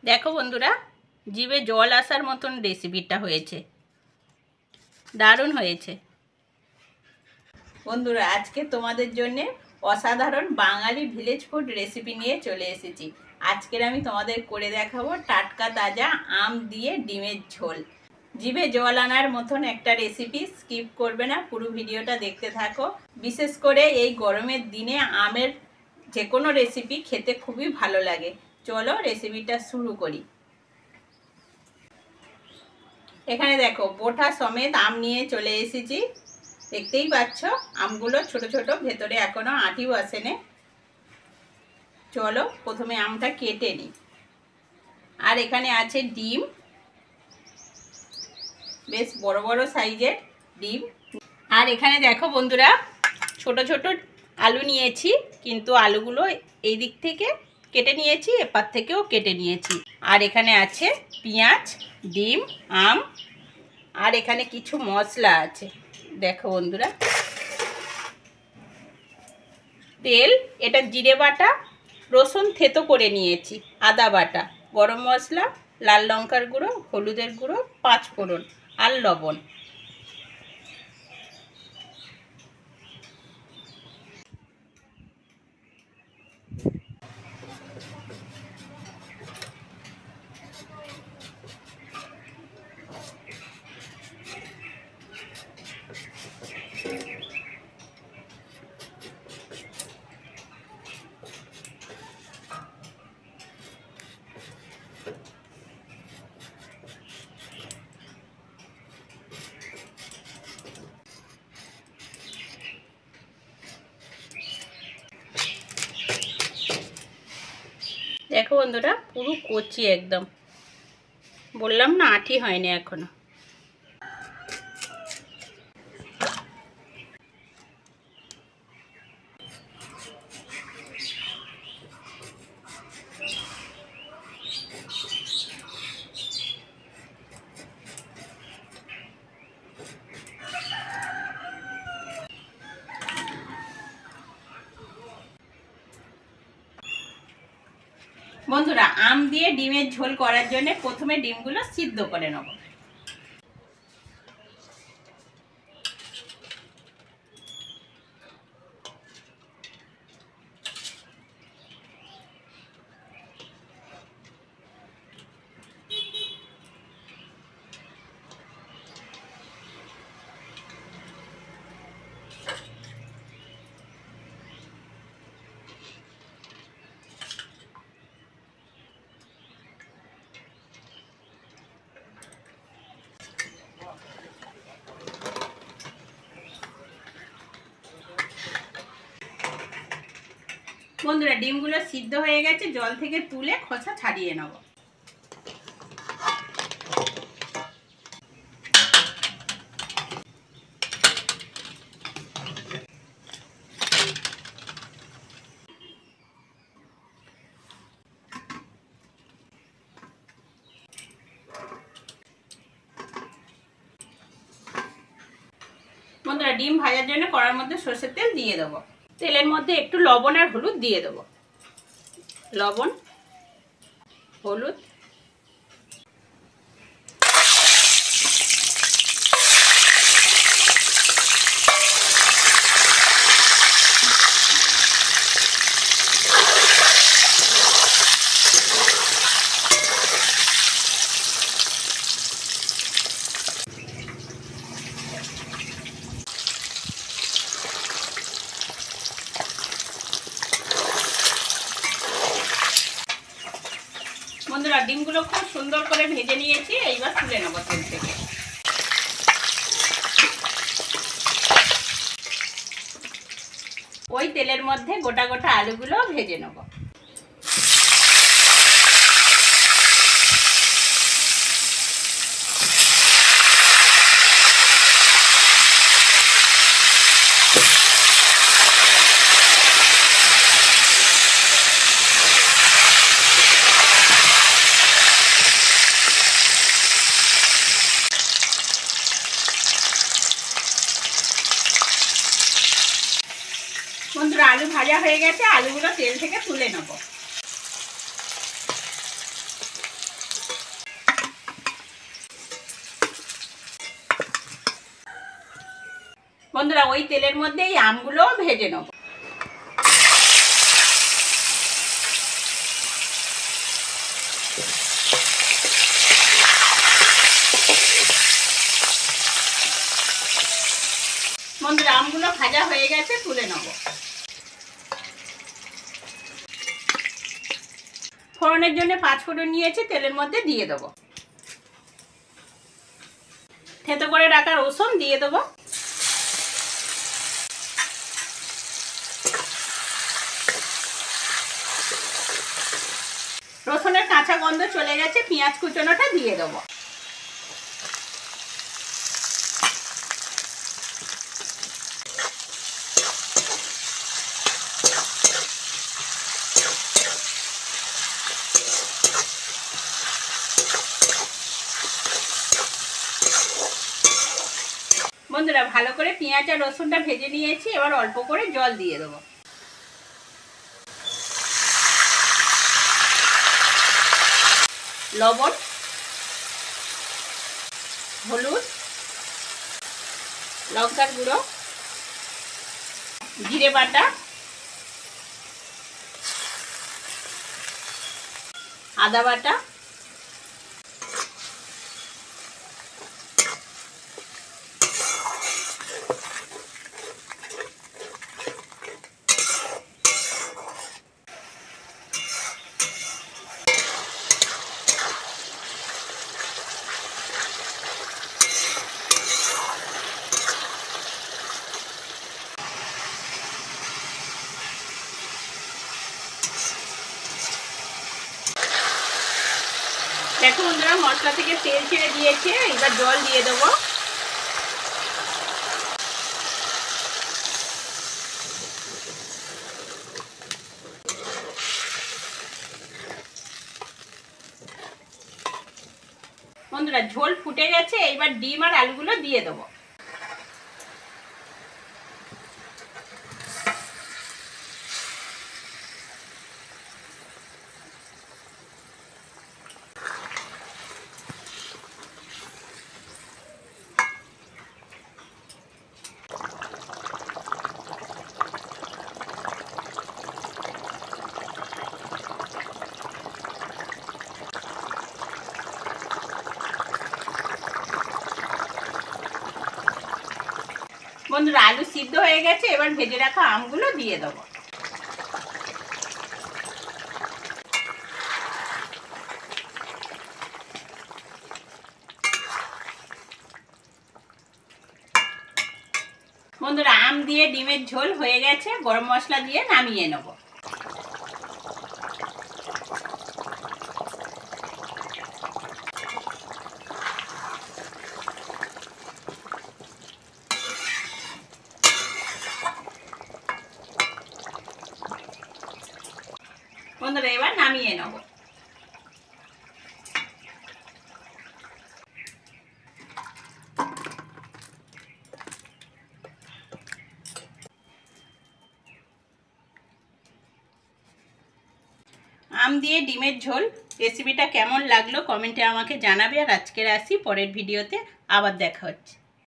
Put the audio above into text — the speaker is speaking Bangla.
দেখো বন্ধুরা, জিভে জল আসার মতন রেসিপিটা হয়েছে, দারুণ হয়েছে। বন্ধুরা, আজকে তোমাদের জন্য অসাধারণ বাঙালি ভিলেজ ফুড রেসিপি নিয়ে চলে এসেছি। আজকের আমি তোমাদের করে দেখাবো টাটকা তাজা আম দিয়ে ডিমের ঝোল। জিভে জল আনার মতন একটা রেসিপি, স্কিপ করবে না, পুরো ভিডিওটা দেখতে থাকো। বিশেষ করে এই গরমের দিনে আমের যে কোনো রেসিপি খেতে খুবই ভালো লাগে। চলো রেসিপিটা শুরু করি। এখানে দেখো বোটা সমেত আম নিয়ে চলে এসেছি। দেখতেই পাচ্ছ আমগুলো ছোট ছোট, ভেতরে এখনো আঁটিও আসেনি। চলো প্রথমে আমটা কেটে নিই। আর এখানে আছে ডিম, বেশ বড় বড় সাইজের ডিম। আর এখানে দেখো বন্ধুরা, ছোট ছোট আলু নিয়েছি, কিন্তু আলুগুলো এই দিক থেকে কেটে নিয়েছি, এপার থেকেও কেটে নিয়েছি। আর এখানে আছে পেঁয়াজ, ডিম, আম, আর এখানে কিছু মশলা আছে। দেখো বন্ধুরা, তেল, এটা জিরে বাটা, রসুন থেতো করে নিয়েছি, আদা বাটা, গরম মশলা, লাল লঙ্কার গুঁড়ো, হলুদের গুঁড়ো, 5 ফোড়ন আর লবণ। দেখো বন্ধুরা, পুরো কচি একদম, বললাম না আঁটি হয়নি এখনো। বন্ধুরা, আম দিয়ে ডিমের ঝোল করার জন্য প্রথমে ডিমগুলো সিদ্ধ করে নেব। বন্ধুরা, ডিমগুলো সিদ্ধ হয়ে গেছে, জল থেকে তুলে খোসা ছাড়িয়ে নেব। বন্ধুরা, ডিম ভাজার জন্য কড়ার মধ্যে সরষের তেল দিয়ে দেবো। তেলের মধ্যে একটু লবণ আর হলুদ দিয়ে দেবো। লবণ, হলুদ, বন্ধুরা ডিমগুলো খুব সুন্দর করে ভেজে নিয়েছি, এইবার তুলে নেবো তেল থেকে। ওই তেলের মধ্যে গোটা গোটা আলুগুলো ভেজে নেব। বন্ধুরা, আলু ভাজা হয়ে গেছে, আলুগুলো তেল থেকে তুলে নেব। বন্ধুরা ওই তেলের মধ্যে এই আমগুলো ভেজে নেব। বন্ধুরা আমগুলো ভাজা হয়ে গেছে, তুলে নেব। ফোড়নের জন্য 5 ফোড়ন নিয়েছি, তেলের মধ্যে দিয়ে দেবো। থেতো করে রাখা রসুন দিয়ে দেবো। রসুনের কাঁচা গন্ধ চলে গেছে, পেঁয়াজ কুচনোটা দিয়ে দেবো। বন্ধুরা ভালো করে পেঁয়াজ আর রসুনটা ভেজে নিয়েছি, এবার অল্প করে জল দিয়ে দেবো। লবণ, হলুদ, লঙ্কার গুঁড়ো, জিরে বাটা, আদা বাটা, দেখো বন্ধুরা মশলা থেকে তেল ছেড়ে দিয়েছে, এবার জল দিয়ে দেবো। বন্ধুরা ঝোল ফুটে গেছে, এবার ডিম আর আলুগুলো দিয়ে দেবো। বন্ধুরা আলু সিদ্ধ হয়ে গেছে, এবার ভেজে রাখা আমগুলো দিয়ে দেবো। বন্ধুরা আম দিয়ে ডিমের ঝোল হয়ে গেছে, গরম মশলা দিয়ে নামিয়ে নেব। বন্ধুরা এবার নামিয়ে নেব। আম দিয়ে ডিমের ঝোল রেসিপিটা কেমন লাগলো কমেন্টে আমাকে জানাবে। আর আজকের আসি, পরের ভিডিওতে আবার দেখা হচ্ছে।